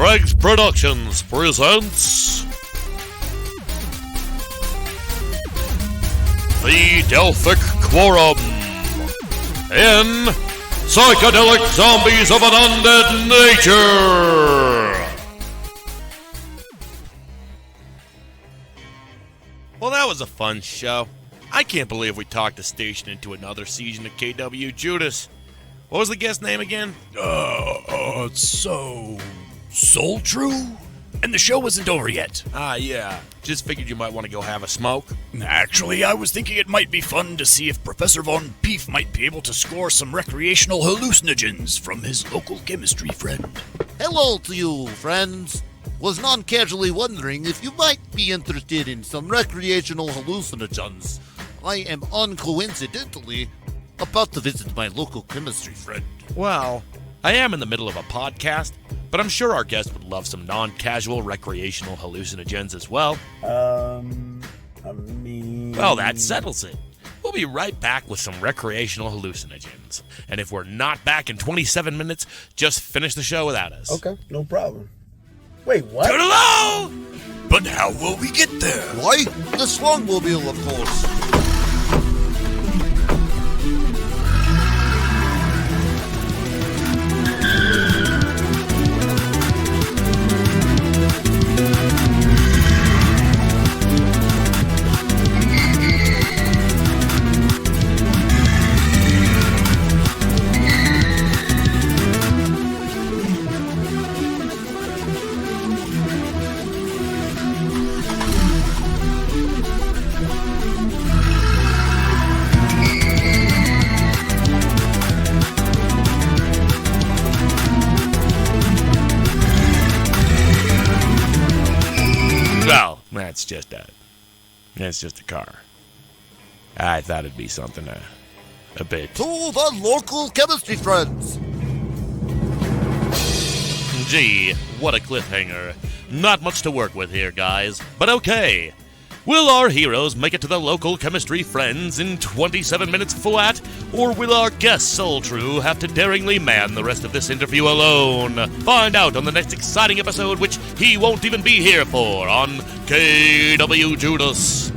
Dregs Productions presents the Delphic Quorum in Psychedelic Zombies of an Undead Nature. Well, that was a fun show. I can't believe we talked the station into another season of KWJUDAS. What was the guest name again? Soultru? And the show isn't over yet. Yeah. Just figured you might want to go have a smoke. Actually, I was thinking it might be fun to see if Professor Von Pief might be able to score some recreational hallucinogens from his local chemistry friend. Hello to you, friends. Was non-casually wondering if you might be interested in some recreational hallucinogens. I am uncoincidentally about to visit my local chemistry friend. Well, I am in the middle of a podcast, but I'm sure our guest would love some non-casual recreational hallucinogens as well. Well, that settles it. We'll be right back with some recreational hallucinogens. And if we're not back in 27 minutes, just finish the show without us. Okay, no problem. Wait, what? Toodaloo! But how will we get there? Why? The Shlong mobile, of course. Well, that's just a car. I thought it'd be something a bit. To the local chemistry friends. Gee, what a cliffhanger. Not much to work with here, guys, but okay. Will our heroes make it to the local chemistry friends in 27 minutes flat, or will our guest Soultru have to daringly man the rest of this interview alone? Find out on the next exciting episode, which he won't even be here for, on KWJUDAS.